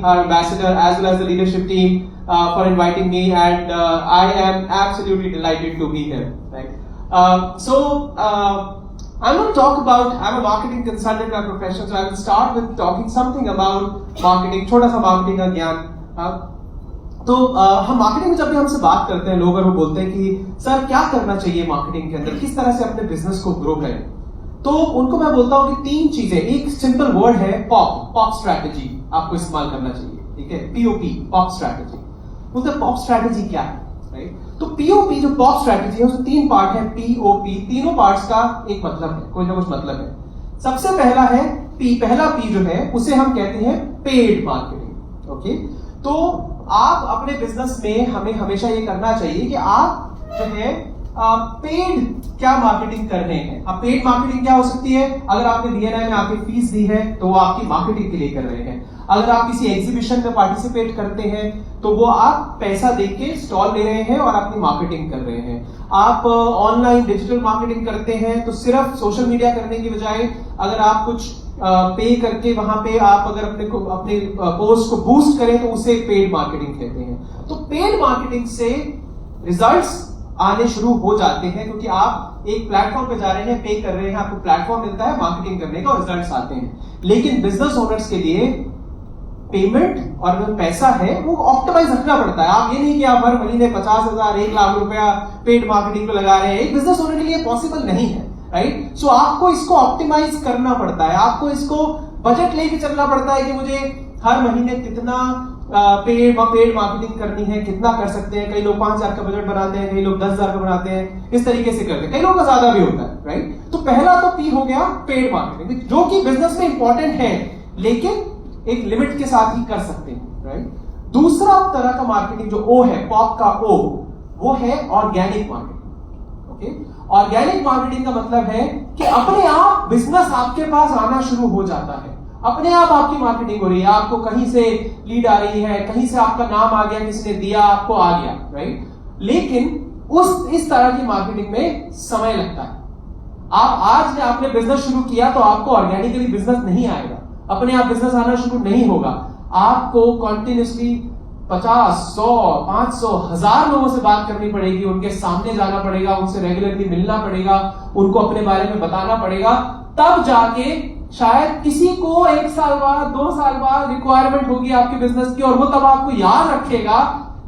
our ambassador as well as the leadership team for inviting me, and I am absolutely delighted to be here. Right. I'm going to talk about, I'm a marketing consultant by profession, so I will start with talking something about marketing, छोटा सा marketing का ज्ञान. तो हम marketing में जब भी हमसे बात करते हैं, लोग अगर वो बोलते हैं कि सर क्या करना चाहिए मार्केटिंग के अंदर, किस तरह से अपने बिजनेस को ग्रो करें, तो उनको मैं बोलता हूं कि तीन चीजें, एक सिंपल वर्ड है पॉप स्ट्रैटेजी आपको इस्तेमाल करना चाहिए. ठीक है, पीओपी, पॉप स्ट्रैटेजी. बोलते पॉप स्ट्रैटेजी क्या है, राइट? तो पीओपी जो पॉप स्ट्रैटेजी है उसमें तीन पार्ट है, पीओपी. तीनों पार्ट्स का एक मतलब है, कोई ना कुछ मतलब है. सबसे पहला है पी, पहला पी जो है उसे हम कहते हैं पेड मार्केटिंग. ओके, तो आप अपने बिजनेस में हमें हमेशा ये करना चाहिए कि आप जो है पेड क्या मार्केटिंग कर रहे हैं. अब पेड मार्केटिंग क्या हो सकती है? अगर आपने बीएनआई में आपकी फीस दी है तो वो आपकी मार्केटिंग के लिए कर रहे हैं. अगर आप किसी एग्जीबिशन में पार्टिसिपेट करते हैं तो वो आप पैसा देके स्टॉल ले रहे हैं और अपनी मार्केटिंग कर रहे हैं. आप ऑनलाइन डिजिटल मार्केटिंग करते हैं तो सिर्फ सोशल मीडिया करने की बजाय अगर आप कुछ पे करके वहां पे आप अगर अपने पोस्ट को बूस्ट करें तो उसे पेड मार्केटिंग कहते हैं. तो पेड मार्केटिंग से रिजल्ट्स आने शुरू हो जाते हैं क्योंकि आप एक प्लेटफॉर्म पे जा रहे हैं, पे कर रहे हैं, आपको प्लेटफॉर्म मिलता है मार्केटिंग करने का और रिजल्ट्स आते हैं. लेकिन बिजनेस ओनर्स के लिए पेमेंट और जो पैसा है वो ऑप्टिमाइज रखना पड़ता है. आप ये नहीं कि आप हर महीने 50,000 1 लाख रुपया पेड मार्केटिंग पे लगा रहे हैं, एक बिजनेस ओनर के लिए पॉसिबल नहीं है, राइट? सो आपको इसको ऑप्टिमाइज करना पड़ता है, आपको इसको बजट लेके चलना पड़ता है कि मुझे हर महीने कितना पेड मार्केटिंग करनी है, कितना कर सकते हैं. कई लोग 5,000 का बजट बनाते हैं, कई लोग 10,000 का बनाते हैं, इस तरीके से करते हैं. कई लोगों का ज्यादा भी होता है, राइट? तो पहला तो पी हो गया पेड मार्केटिंग, जो कि बिजनेस में इंपॉर्टेंट है लेकिन एक लिमिट के साथ ही कर सकते हैं, राइट? दूसरा तरह का मार्केटिंग जो ओ है, पॉप का ओ, वो है organic marketing. Okay, organic marketing का मतलब है कि अपने आप बिजनेस आपके पास आना शुरू हो जाता है, अपने आप आपकी मार्केटिंग हो रही है. आपको कहीं से लीड आ रही है, कहीं से आपका नाम आ गया, किसी ने दिया, आपको आ गया, राइट? लेकिन इस तरह की मार्केटिंग में समय लगता है. आप आज आपने बिजनेस शुरू किया तो आपको ऑर्गेनिकली बिजनेस नहीं आएगा, अपने आप बिजनेस आना शुरू नहीं होगा. आपको कॉन्टिन्यूसली 50, 100, 500, 1000 लोगों से बात करनी पड़ेगी, उनके सामने जाना पड़ेगा, उनसे रेगुलरली मिलना पड़ेगा, उनको अपने बारे में बताना पड़ेगा. तब जाके शायद किसी को 1 साल बाद, 2 साल बाद रिक्वायरमेंट होगी आपके बिजनेस की और वो तब आपको याद रखेगा,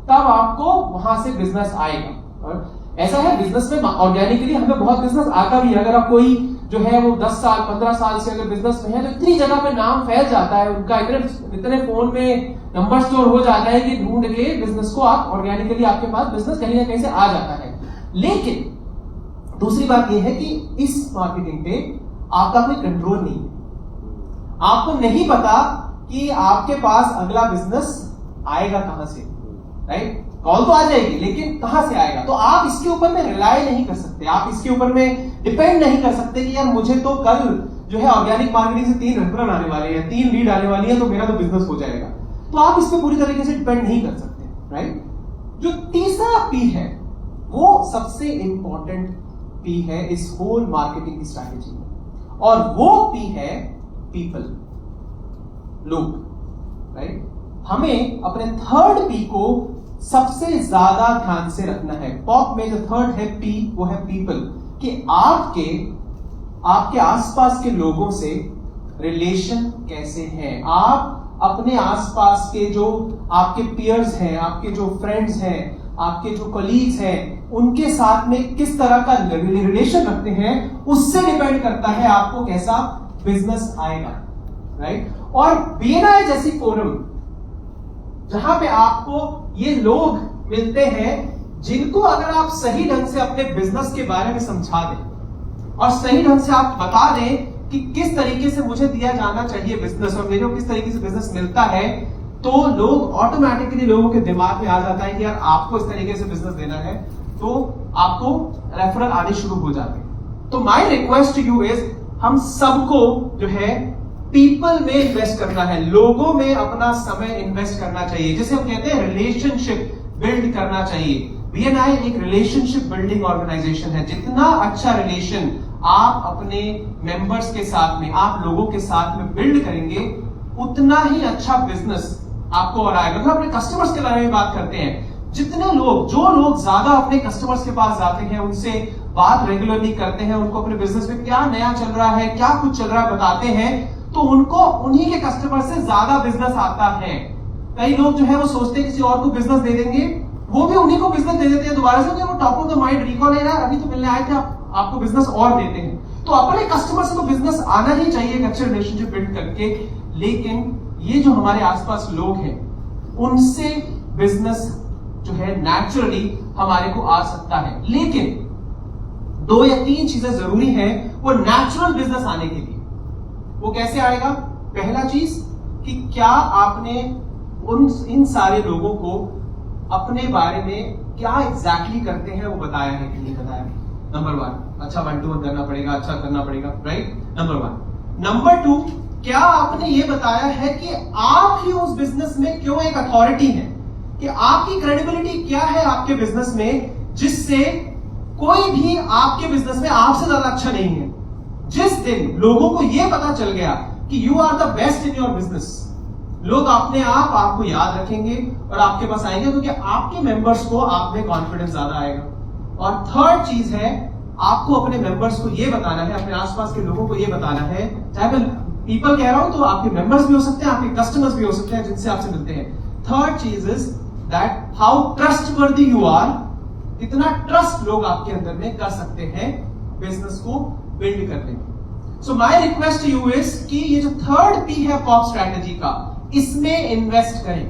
तब आपको वहां से बिजनेस आएगा. ऐसा है बिजनेस में ऑर्गेनिकली हमें बहुत बिजनेस आता भी है. अगर आप कोई जो है वो 10 साल 15 साल से अगर बिजनेस में है तो इतनी जगह पे नाम फैल जाता है उनका, इतने फोन में नंबर स्टोर हो जाता है कि ढूंढ के बिजनेस को आप ऑर्गेनिकली आपके पास बिजनेस कहीं ना कहीं से आ जाता है. लेकिन दूसरी बात यह है कि इस मार्केटिंग पे आपका कोई कंट्रोल नहीं है. आपको नहीं पता कि आपके पास अगला बिजनेस आएगा कहां से, राइट? कॉल तो आ जाएगी लेकिन कहां से आएगा, तो आप इसके ऊपर में रिलाय नहीं कर सकते, आप इसके ऊपर में डिपेंड नहीं कर सकते कि यार मुझे तो कल जो है ऑर्गेनिक मार्केटिंग से 3 रेफरल आने वाले हैं, 3 लीड आने वाली है तो मेरा तो बिजनेस हो जाएगा. तो आप इस पे पूरी तरीके से डिपेंड नहीं कर सकते, राइट? जो तीसरा पी है वो सबसे इंपॉर्टेंट पी है इस होल मार्केटिंग की स्ट्रैटेजी में, और वो पी है पीपल, लोग, राइट? हमें अपने थर्ड पी को सबसे ज्यादा ध्यान से रखना है. पॉप में जो थर्ड है पी, वो है पीपल, कि आपके आसपास के लोगों से रिलेशन कैसे हैं, आप अपने आसपास के जो आपके पीयर्स हैं, आपके जो फ्रेंड्स हैं, आपके जो कलीग्स हैं, उनके साथ में किस तरह का रिलेशन रखते हैं, उससे डिपेंड करता है आपको कैसा बिजनेस आएगा, राइट? और बीएनआई जैसी फोरम जहां पे आपको ये लोग मिलते हैं जिनको अगर आप सही ढंग से अपने बिजनेस के बारे में समझा दें और सही ढंग से आप बता दें कि किस तरीके से मुझे दिया जाना चाहिए बिजनेस और मेरे को किस तरीके से बिजनेस मिलता है, तो लोग ऑटोमेटिकली, लोगों के दिमाग में आ जाता है कि यार आपको इस तरीके से बिजनेस देना है, तो आपको रेफरल आने शुरू हो जाते हैं. तो my request to you is, हम सबको जो है पीपल में इन्वेस्ट करना है, लोगों में अपना समय इन्वेस्ट करना चाहिए, जिसे हम कहते हैं रिलेशनशिप बिल्ड करना चाहिए. बीएनआई एक रिलेशनशिप बिल्डिंग ऑर्गेनाइजेशन है. जितना अच्छा रिलेशन आप अपने मेंबर्स के साथ में, आप लोगों के साथ में बिल्ड करेंगे, उतना ही अच्छा बिजनेस आपको और आएगा। अगर अपने कस्टमर्स के बारे में बात करते हैं, जितने लोग, जो लोग ज्यादा अपने कस्टमर्स के पास जाते हैं, उनसे बात रेगुलरली करते हैं, उनको अपने बिजनेस में क्या नया चल रहा है, क्या कुछ चल रहा है बताते हैं, तो उनको उन्हीं के कस्टमर से ज्यादा बिजनेस आता है। कई लोग जो है वो सोचते हैं किसी और को बिजनेस दे देंगे, वो भी उन्हीं को बिजनेस दे देते हैं दोबारा से, वो top of the mind recall है, यार अभी तो मिलने आए थे, आपको बिजनेस और देते हैं। तो अपने कस्टमर से तो बिजनेस आना ही चाहिए एक अच्छे रिलेशनशिप बिल्ड करके, लेकिन ये जो हमारे आसपास लोग हैं उनसे बिजनेस जो है नेचुरली हमारे को आ सकता है। लेकिन 2 या 3 चीजें जरूरी हैं वो नेचुरल बिजनेस आने के लिए। वो कैसे आएगा? पहला चीज कि क्या आपने इन सारे लोगों को अपने बारे में क्या एग्जैक्टली करते हैं वो बताया है कि नहीं बताया। नंबर 1, अच्छा 1 to 1 करना पड़ेगा, अच्छा करना पड़ेगा, राइट? नंबर 1। नंबर 2, क्या आपने ये बताया है कि आप ही उस बिजनेस में क्यों एक अथॉरिटी है, कि आपकी क्रेडिबिलिटी क्या है आपके बिजनेस में, जिससे कोई भी आपके बिजनेस में आपसे ज्यादा अच्छा नहीं है। जिस दिन लोगों को यह पता चल गया कि you are the best in your business, लोग अपने आप आपको याद रखेंगे और आपके पास आएंगे, क्योंकि आपके मेंबर्स को आप में कॉन्फिडेंस ज्यादा आएगा। और थर्ड चीज है, आपको अपने मेंबर्स को यह बताना है, अपने आसपास के लोगों को यह बताना है, चाहे मैं पीपल कह रहा हूं तो आपके मेंबर्स भी हो सकते हैं, आपके कस्टमर्स भी हो सकते हैं जिनसे आपसे मिलते हैं। थर्ड चीज is that how trustworthy you are, कितना ट्रस्ट लोग आपके अंदर में कर सकते हैं बिजनेस को बिल्ड करने में। So my request to you is कि ये जो थर्ड पी है पॉप स्ट्रैटेजी का, इसमें इन्वेस्ट करें,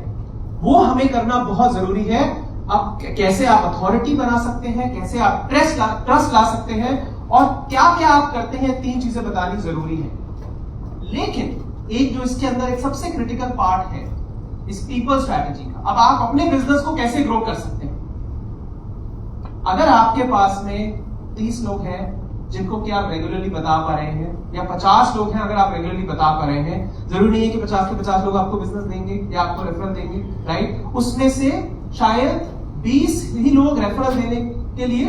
वो हमें करना बहुत जरूरी है। अब कैसे आप अथॉरिटी बना सकते हैं, कैसे आप ट्रस्ट ला सकते हैं, और क्या क्या आप करते हैं, 3 चीजें बतानी जरूरी है। लेकिन एक जो इसके अंदर एक सबसे क्रिटिकल पार्ट है इस पीपल स्ट्रैटेजी का, अब आप अपने बिजनेस को कैसे ग्रो कर सकते हैं। अगर आपके पास में 30 लोग हैं जिनको कि आप रेगुलरली बता पा रहे हैं, या 50 लोग हैं अगर आप रेगुलरली बता पा रहे हैं, जरूरी नहीं है कि 50 के 50 लोग आपको बिजनेस देंगे या आपको रेफरल देंगे, राइट? उसमें से शायद 20 ही लोग रेफरल देने के लिए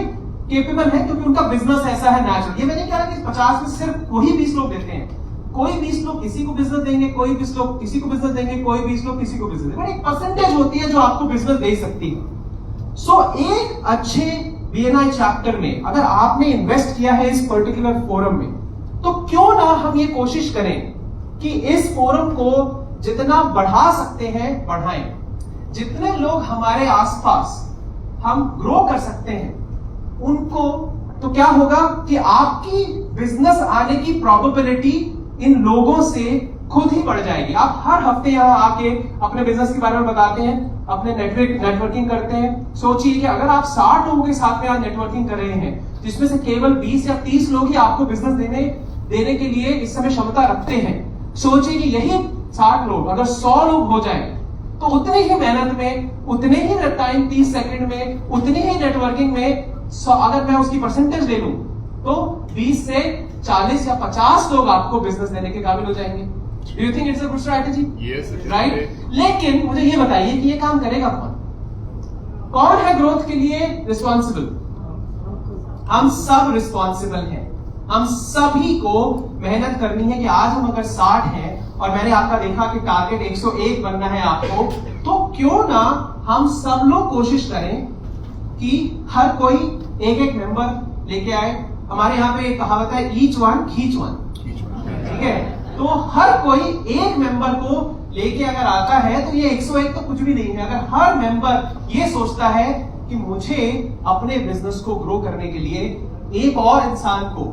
केपेबल है, क्योंकि उनका बिजनेस ऐसा है नेचुरल। ये मैं नहीं कह रहा कि 50 में सिर्फ वही 20 लोग देते हैं, कोई 20 लोग किसी को बिजनेस देंगे, कोई 20 लोग किसी को बिजनेस देंगे, कोई 20 लोग किसी को बिजनेस देंगे, एक परसेंटेज होती है जो आपको बिजनेस दे सकती है। सो एक अच्छे BNI चैप्टर में अगर आपने इन्वेस्ट किया है इस पर्टिकुलर फोरम में, तो क्यों ना हम ये कोशिश करें कि इस फोरम को जितना बढ़ा सकते हैं बढ़ाएं। जितने लोग हमारे आसपास हम ग्रो कर सकते हैं उनको, तो क्या होगा कि आपकी बिजनेस आने की प्रोबेबिलिटी इन लोगों से खुद ही बढ़ जाएगी। आप हर हफ्ते यहां आके अपने बिजनेस के बारे में बताते हैं, अपने नेटवर्किंग करते हैं। सोचिए कि अगर आप 60 लोगों के साथ में आज नेटवर्किंग कर रहे हैं, जिसमें से केवल 20 या 30 लोग ही आपको बिजनेस देने के लिए इस समय क्षमता रखते हैं, सोचिए कि यही 60 लोग अगर 100 लोग हो जाए, तो उतने ही मेहनत में, उतने ही टाइम, 30 सेकंड में, उतनी ही नेटवर्किंग में, अगर मैं उसकी परसेंटेज ले लूं तो 20 से 40 या 50 लोग आपको बिजनेस देने के काबिल हो जाएंगे। Do you think it's a good strategy? Yes, right? लेकिन मुझे ये बताइए कि ये काम करेगा कौन? कौन है ग्रोथ के लिए रिस्पॉन्सिबल? हम सब रिस्पॉन्सिबल हैं। हम सभी को मेहनत करनी है कि आज हम अगर 60 हैं और मैंने आपका देखा कि टारगेट 101 बनना है आपको, तो क्यों ना हम सब लोग कोशिश करें कि हर कोई एक मेंबर लेके आए। हमारे यहाँ पे एक कहावत है, ईच वन खींच वन, ठीक है? तो हर कोई एक मेंबर को लेके अगर आता है तो ये 101 तो कुछ भी नहीं है। अगर हर मेंबर ये सोचता है कि मुझे अपने बिजनेस को ग्रो करने के लिए एक और इंसान को,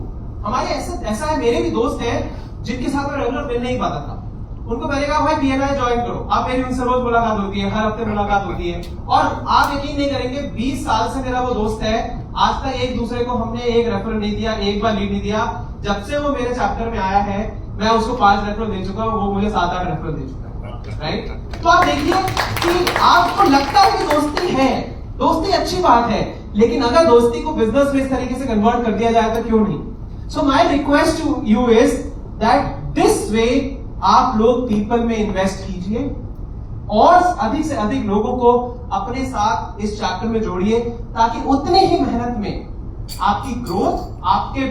हमारे ऐसा है, मेरे भी दोस्त हैं जिनके साथ मैं रेगुलर मिल नहीं पाता था, उनको मैंने कहा भाई BNI ज्वाइन करो। अब मेरी उनसे रोज मुलाकात होती है, हर हफ्ते मुलाकात होती है, और आप यकीन नहीं करेंगे 20 साल से मेरा वो दोस्त है, आज तक एक दूसरे को हमने एक रेफरल नहीं दिया, एक बार लीड नहीं दिया। जब से वो मेरे चैप्टर में आया है मैं उसको 5 रेफरल दे चुका हूं, वो मुझे 7-8 रेफरल दे चुका है, राइट? तो आप देखिए कि आपको लगता है कि दोस्ती है, दोस्ती अच्छी बात है, लेकिन अगर दोस्ती को बिजनेस में इस तरीके से कन्वर्ट कर दिया जाए तो क्यों नहीं? So my request to you is that this way आप लोग पीपल में इन्वेस्ट कीजिए और अधिक से अधिक लोगों को अपने साथ इस चैप्टर में जोड़िए, ताकि उतनी ही मेहनत में आपकी ग्रोथ, आपके